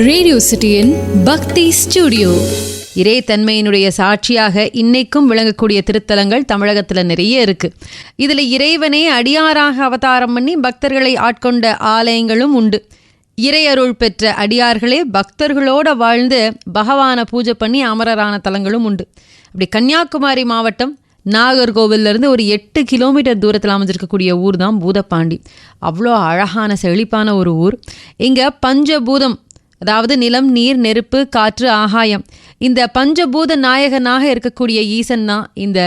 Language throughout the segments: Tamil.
ரேடியோ சிட்டியின் பக்தி ஸ்டுடியோ. இறைத்தன்மையினுடைய சாட்சியாக இன்னைக்கும் விளங்கக்கூடிய திருத்தலங்கள் தமிழகத்துல நிறைய இருக்கு. இதுல இறைவனே அடியாராக அவதாரம் பண்ணி பக்தர்களை ஆட்கொண்ட ஆலயங்களும் உண்டு. இறையருள் பெற்ற அடியார்களே பக்தர்களோட வாழ்ந்து பகவானை பூஜை பண்ணி அமரரான தலங்களும் உண்டு. அப்படி கன்னியாகுமரி மாவட்டம் நாகர்கோவிலிருந்து ஒரு 8 கிலோமீட்டர் தூரத்தில் அமைஞ்சிருக்கக்கூடிய ஊர் தான் பூதப்பாண்டி. அவ்வளோ அழகான செழிப்பான ஒரு ஊர். இங்கே பஞ்சபூதம், அதாவது நிலம், நீர், நெருப்பு, காற்று, ஆகாயம், இந்த பஞ்சபூத நாயகனாக இருக்கக்கூடிய ஈசன் தான் இந்த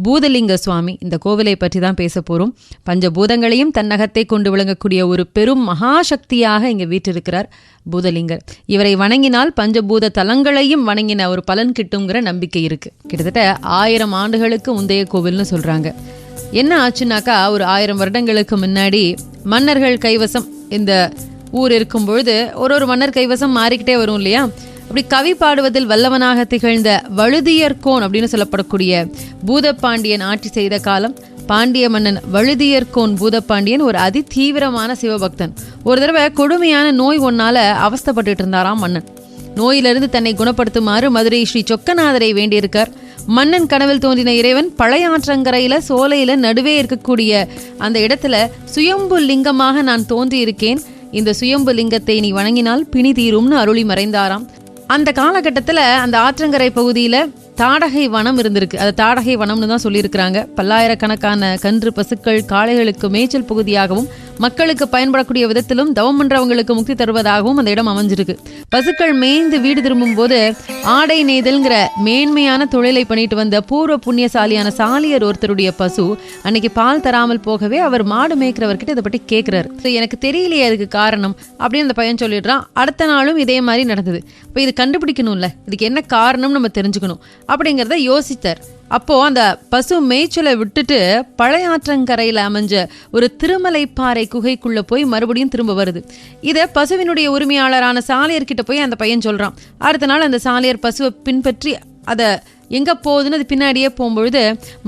பூதலிங்க சுவாமி. இந்த கோவிலை பற்றி தான் பேச போகிறோம். பஞ்சபூதங்களையும் தன்னகத்தை கொண்டு விளங்கக்கூடிய ஒரு பெரும் மகாசக்தியாக இங்கே வீற்றிருக்கிறார் பூதலிங்கர். இவரை வணங்கினால் பஞ்சபூத தலங்களையும் வணங்கின ஒரு பலன் கிட்டுங்கிற நம்பிக்கை இருக்குது. கிட்டத்தட்ட 1000 ஆண்டுகளுக்கு முந்தைய கோவில்னு சொல்கிறாங்க. என்ன ஆச்சுனாக்கா, ஒரு 1000 வருடங்களுக்கு முன்னாடி மன்னர்கள் கைவசம் இந்த ஊர் இருக்கும் பொழுது ஒரு மன்னர் கைவசம் மாறிக்கிட்டே வரும் இல்லையா? அப்படி கவி பாடுவதில் வல்லவனாக திகழ்ந்த வழுதியர்கோன் அப்படின்னு சொல்லப்படக்கூடிய பூதப்பாண்டியன் ஆட்சி செய்த காலம். பாண்டிய மன்னன் வழுதியர்கோன் பூதப்பாண்டியன் ஒரு அதி தீவிரமான சிவபக்தன். ஒரு தடவை கொடுமையான நோய் ஒன்னால அவஸ்தப்பட்டு இருந்தாராம் மன்னன். நோயிலிருந்து தன்னை குணப்படுத்துமாறு மதுரை ஸ்ரீ சொக்கநாதரை வேண்டியிருக்கார். மன்னன் கனவில் தோன்றின இறைவன் பழையாற்றங்கரையில சோலையில நடுவே இருக்கக்கூடிய அந்த இடத்துல சுயம்பு லிங்கமாக நான் தோன்றி இருக்கேன், இந்த சுயம்பு லிங்கத்தை நீ வணங்கினால் பிணி தீரும்னு அருளி மறைந்தாராம். அந்த காலகட்டத்தில் அந்த ஆற்றங்கரை பகுதியில் தாடகை வனம் இருந்திருக்கு. அது தாடகை வனம்னு தான் சொல்லியிருக்கிறாங்க. பல்லாயிரக்கணக்கான கன்று, பசுக்கள், காளைகளுக்கு மேய்ச்சல் பகுதியாகவும் மக்களுக்கு பயன்படக்கூடிய விதத்திலும் தவம் பண்றவங்களுக்கு முக்தி தருவதாகவும் அந்த இடம் அமைஞ்சிருக்கு. பசுக்கள் மேய்ந்து வீடு திரும்பும் போது ஆடை நெய்தல்ங்கிற மேன்மையான தொழிலை பண்ணிட்டு வந்த பூர்வ புண்ணியசாலியான சாலியர் ஒருத்தருடைய பசு அன்னைக்கு பால் தராமல் போகவே அவர் மாடு மேய்க்கிறவர்கிட்ட இதை பற்றி கேட்கிறாரு. எனக்கு தெரியலையே அதுக்கு காரணம் அப்படின்னு அந்த பையன் சொல்லிடுறான். அடுத்த நாளும் இதே மாதிரி நடந்தது. இப்போ இது கண்டுபிடிக்கணும்ல, இதுக்கு என்ன காரணம் நம்ம தெரிஞ்சுக்கணும் அப்படிங்கிறத யோசித்தார். அப்போ அந்த பசு மேய்ச்சலை விட்டுட்டு பழையாற்றங்கரையில் அமைஞ்ச ஒரு திருமலைப்பாறை குகைக்குள்ள போய் மறுபடியும் திரும்ப வருது. இதை பசுவினுடைய உரிமையாளரான சாலியர்கிட்ட போய் அந்த பையன் சொல்றான். அடுத்த நாள் அந்த சாலியர் பசுவை பின்பற்றி அதை எங்கே போகுதுன்னு அது பின்னாடியே போகும்பொழுது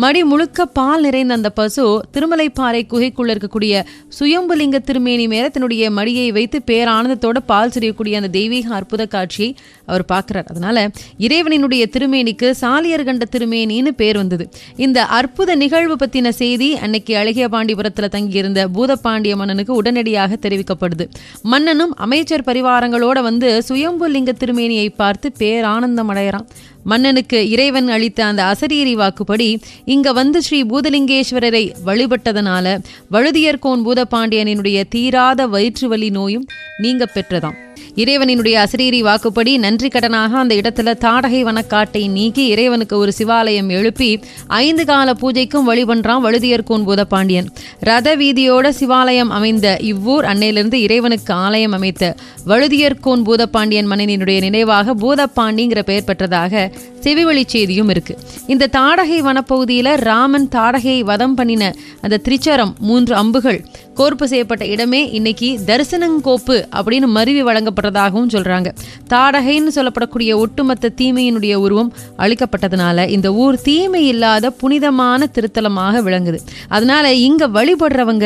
மடி முழுக்க பால் நிறைந்த அந்த பசு திருமலைப்பாறை குகைக்குள்ள இருக்கக்கூடிய சுயம்புலிங்க திருமேனி மேல தன்னுடைய மடியை வைத்து பேரானந்தத்தோட பால் சிரியக்கூடிய அந்த தெய்வீக அற்புத காட்சியை அவர் பார்க்கிறார். அதனால இறைவனினுடைய திருமேனிக்கு சாலியர் கண்ட திருமேனின்னு பேர் வந்தது. இந்த அற்புத நிகழ்வு பத்தின செய்தி அன்னைக்கு அழகிய பாண்டிபுரத்தில் தங்கியிருந்த பூதப்பாண்டிய மன்னனுக்கு உடனடியாக தெரிவிக்கப்படுது. மன்னனும் அமைச்சர் பரிவாரங்களோட வந்து சுயம்புலிங்க திருமேனியை பார்த்து பேரானந்தம் அடைகிறான். மன்னனுக்கு இறைவன் அளித்த அந்த அசரீரி வாக்குப்படி இங்க வந்து ஸ்ரீ பூதலிங்கேஸ்வரரை வழிபட்டதனால வழுதியர்கோன் பூதப்பாண்டியனினுடைய தீராத வயிற்று வலி நோயும் நீங்க பெற்றதாம். இறைவனினுடைய அசரீரி வாக்குப்படி நன்றி கடனாக அந்த இடத்துல தாடகை வனக்காட்டை நீக்கி இறைவனுக்கு ஒரு சிவாலயம் எழுப்பி 5 கால பூஜைக்கும் வழிபன்றான் வழுதியர்கோன் பூதப்பாண்டியன். ரத வீதியோட சிவாலயம் அமைந்த இவ்வூர் அன்னையிலிருந்து இறைவனுக்கு ஆலயம் அமைத்த வழுதியர்கோன் பூதப்பாண்டியன் மன்னனினுடைய நினைவாக பூதப்பாண்டிங்கிற பெயர் பெற்றதாக செவிவழி செய்தியும் இருக்கு. இந்த தாடகை வனப்பகுதியில ராமன் தாடகையை வதம் பண்ணின அந்த திரிச்சரம் 3 அம்புகள் கோர்ப்பு செய்யப்பட்ட இடமே இன்னைக்கு தரிசனங்கோப்பு அப்படின்னு மருவி வழங்கப்பட்டதாகவும் சொல்றாங்க. தாடகைன்னு சொல்லப்படக்கூடிய ஒட்டுமொத்த தீமையினுடைய உருவம் அளிக்கப்பட்டதுனால இந்த ஊர் தீமை இல்லாத புனிதமான திருத்தலமாக விளங்குது. அதனால இங்க வழிபடுறவங்க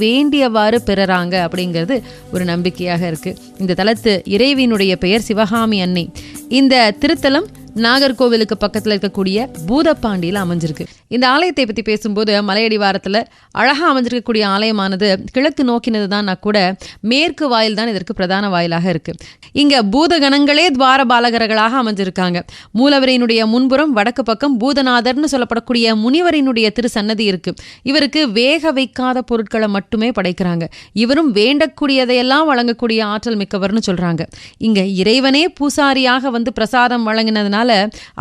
வேண்டியவாறு பெறறாங்க அப்படிங்கிறது ஒரு நம்பிக்கையாக இருக்கு. இந்த தலத்து இறைவியினுடைய பெயர் சிவகாமி அன்னை. இந்த திருத்தலம் நாகர்கோவிலுக்கு பக்கத்தில் இருக்கக்கூடிய பூதப்பாண்டியில் அமைஞ்சிருக்கு. இந்த ஆலயத்தை பற்றி பேசும்போது மலையடிவாரத்தில் அழகாக அமைஞ்சிருக்கக்கூடிய ஆலயமானது கிழக்கு நோக்கினது தான் கூட மேற்கு வாயில் தான் இதற்கு பிரதான வாயிலாக இருக்கு. இங்க பூதகணங்களே துவார பாலகர்களாக அமைஞ்சிருக்காங்க. மூலவரினுடைய முன்புறம் வடக்கு பக்கம் பூதநாதர்னு சொல்லப்படக்கூடிய முனிவரினுடைய திரு சன்னதி இருக்கு. இவருக்கு வேக வைக்காத பொருட்களை மட்டுமே படைக்கிறாங்க. இவரும் வேண்டக்கூடியதையெல்லாம் வழங்கக்கூடிய ஆற்றல் மிக்கவர்னு சொல்றாங்க. இங்க இறைவனே பூசாரியாக வந்து பிரசாதம் வழங்கினதுனால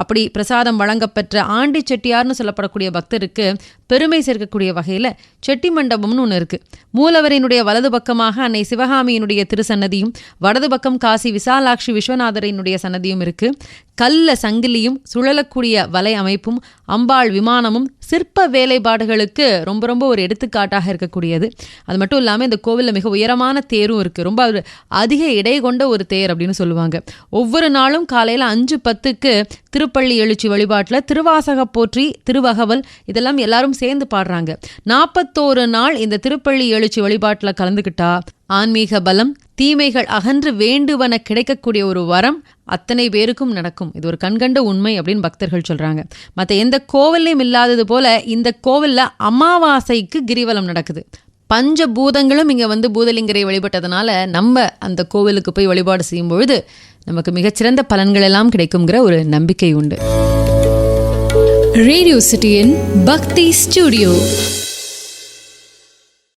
அப்படி பிரசாதம் வழங்கப்பெற்ற ஆண்டி செட்டியார்னு சொல்லப்படக்கூடிய பக்தருக்கு பெருமை சேர்க்கக்கூடிய வகையில செட்டி மண்டபம்னு ஒன்று இருக்கு. மூலவரினுடைய வலது பக்கமாக அன்னை சிவகாமியினுடைய திருசன்னதியும் வடது பக்கம் காசி விசாலாட்சி விஸ்வநாதரினுடைய சன்னதியும் இருக்கு. கல்ல சங்கிலியும் சுழலக்கூடிய வலை அமைப்பும் அம்பாள் விமானமும் சிற்ப வேலைப்பாடுகளுக்கு ரொம்ப ஒரு எடுத்துக்காட்டாக இருக்கக்கூடியது. அது மட்டும் இல்லாமல் இந்த கோவிலில் மிக உயரமான தேரும் இருக்குது. ரொம்ப அதிக எடை கொண்ட ஒரு தேர் அப்படின்னு சொல்லுவாங்க. ஒவ்வொரு நாளும் காலையில் 5:10க்கு திருப்பள்ளி எழுச்சி வழிபாட்டில் திருவாசக போற்றி, திருவகவல் இதெல்லாம் எல்லாரும் சேர்ந்து பாடுறாங்க. 41 நாள் இந்த திருப்பள்ளி எழுச்சி வழிபாட்டில் கலந்துக்கிட்டா ஆன்மீக பலம், தீமைகள் அகன்று வேண்டுவன கிடைக்கக்கூடிய ஒரு வரம் அத்தனை பேருக்கும் நடக்கும். இது ஒரு கண்கண்ட உண்மை அப்படின்னு பக்தர்கள் சொல்றாங்க. மற்ற எந்த கோவில்லையும் இல்லாதது போல இந்த கோவில்ல அமாவாசைக்கு கிரிவலம் நடக்குது. பஞ்சபூதங்களும் இங்க வந்து பூதலிங்கரை வழிபட்டதுனால நம்ம அந்த கோவிலுக்கு போய் வழிபாடு செய்யும் பொழுது நமக்கு மிகச்சிறந்த பலன்கள் எல்லாம் கிடைக்குங்கிற ஒரு நம்பிக்கை உண்டு. ரேடியோ சிட்டியின் பக்தி ஸ்டுடியோ.